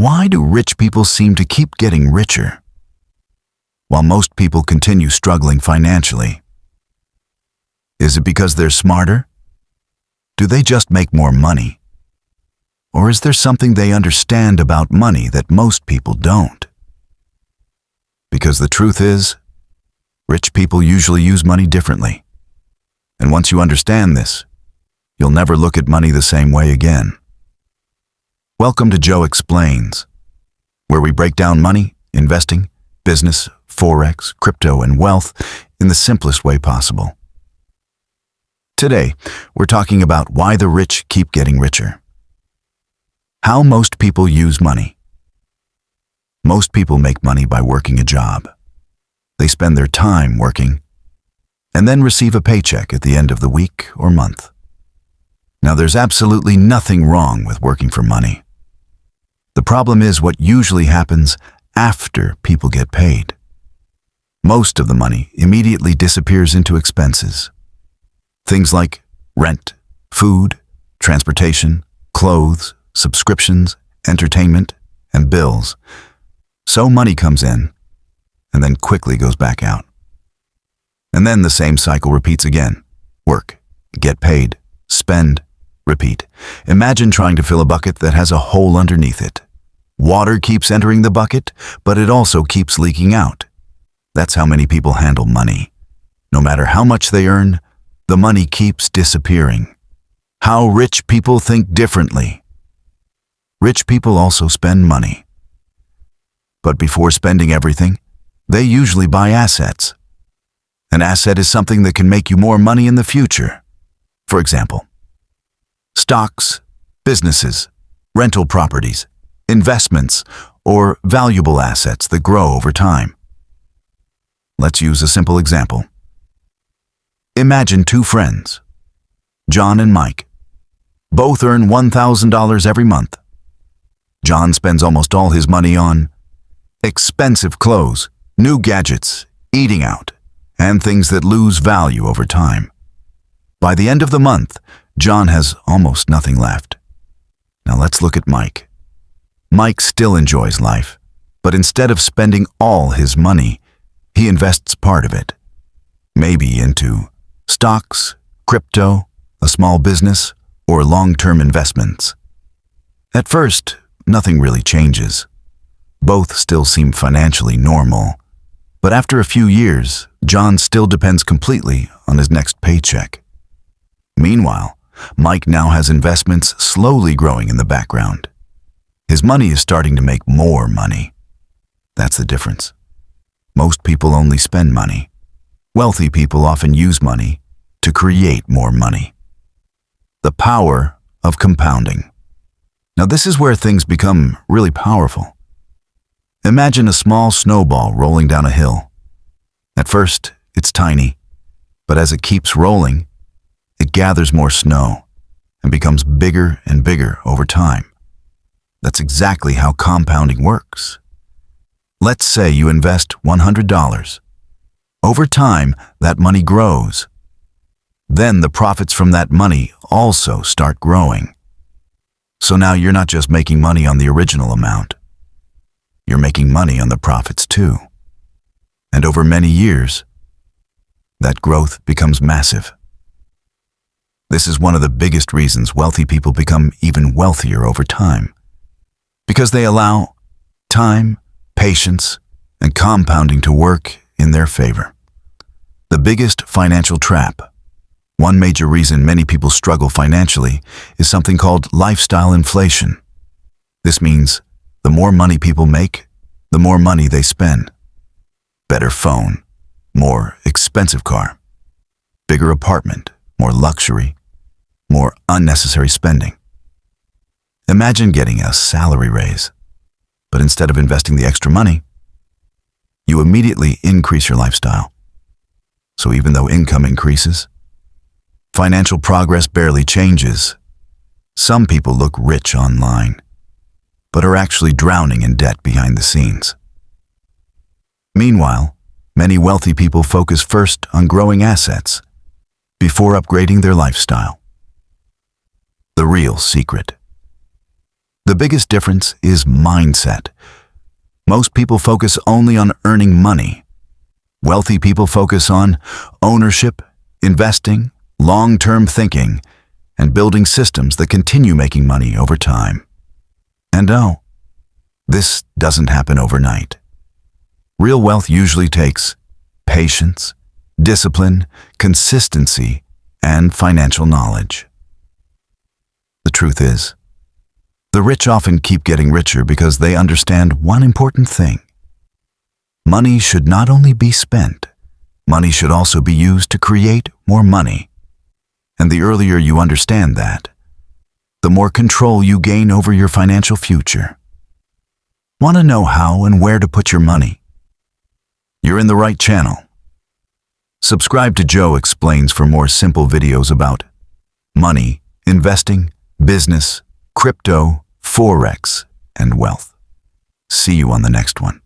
Why do rich people seem to keep getting richer, while most people continue struggling financially? Is it because they're smarter? Do they just make more money? Or is there something they understand about money that most people don't? Because the truth is, rich people usually use money differently. And once you understand this, you'll never look at money the same way again. Welcome to Joe Explains, where we break down money, investing, business, forex, crypto, and wealth in the simplest way possible. Today, we're talking about why the rich keep getting richer. How most people use money. Most people make money by working a job. They spend their time working and then receive a paycheck at the end of the week or month. Now, there's absolutely nothing wrong with working for money. The problem is what usually happens after people get paid. Most of the money immediately disappears into expenses. Things like rent, food, transportation, clothes, subscriptions, entertainment, and bills. So money comes in and then quickly goes back out. And then the same cycle repeats again. Work, get paid, spend, repeat. Imagine trying to fill a bucket that has a hole underneath it. Water keeps entering the bucket, but it also keeps leaking out. That's how many people handle money. No matter how much they earn, the money keeps disappearing. How rich people think differently. Rich people also spend money. But before spending everything, they usually buy assets. An asset is something that can make you more money in the future. For example, stocks, businesses, rental properties, investments, or valuable assets that grow over time. Let's use a simple example. Imagine two friends, John and Mike. Both earn $1,000 every month. John spends almost all his money on expensive clothes, new gadgets, eating out, and things that lose value over time. By the end of the month, John has almost nothing left. Now let's look at Mike. Mike still enjoys life, but instead of spending all his money, he invests part of it, maybe into stocks, crypto, a small business, or long-term investments. At first, nothing really changes. Both still seem financially normal, but after a few years, John still depends completely on his next paycheck. Meanwhile, Mike now has investments slowly growing in the background. His money is starting to make more money. That's the difference. Most people only spend money. Wealthy people often use money to create more money. The power of compounding. Now this is where things become really powerful. Imagine a small snowball rolling down a hill. At first, it's tiny, but as it keeps rolling, it gathers more snow and becomes bigger and bigger over time. That's exactly how compounding works. Let's say you invest $100. Over time, that money grows. Then the profits from that money also start growing. So now you're not just making money on the original amount. You're making money on the profits too. And over many years, that growth becomes massive. This is one of the biggest reasons wealthy people become even wealthier over time. Because they allow time, patience, and compounding to work in their favor. The biggest financial trap. One major reason many people struggle financially is something called lifestyle inflation. This means the more money people make, the more money they spend. Better phone, more expensive car. Bigger apartment, more luxury, more unnecessary spending. Imagine getting a salary raise, but instead of investing the extra money, you immediately increase your lifestyle. So even though income increases, financial progress barely changes. Some people look rich online, but are actually drowning in debt behind the scenes. Meanwhile, many wealthy people focus first on growing assets before upgrading their lifestyle. The real secret. The biggest difference is mindset. Most people focus only on earning money. Wealthy people focus on ownership, investing, long-term thinking, and building systems that continue making money over time. And no, this doesn't happen overnight. Real wealth usually takes patience, discipline, consistency, and financial knowledge. The truth is, the rich often keep getting richer because they understand one important thing. Money should not only be spent, money should also be used to create more money. And the earlier you understand that, the more control you gain over your financial future. Want to know how and where to put your money? You're in the right channel. Subscribe to Joe Explains for more simple videos about money, investing, business, crypto, forex, and wealth. See you on the next one.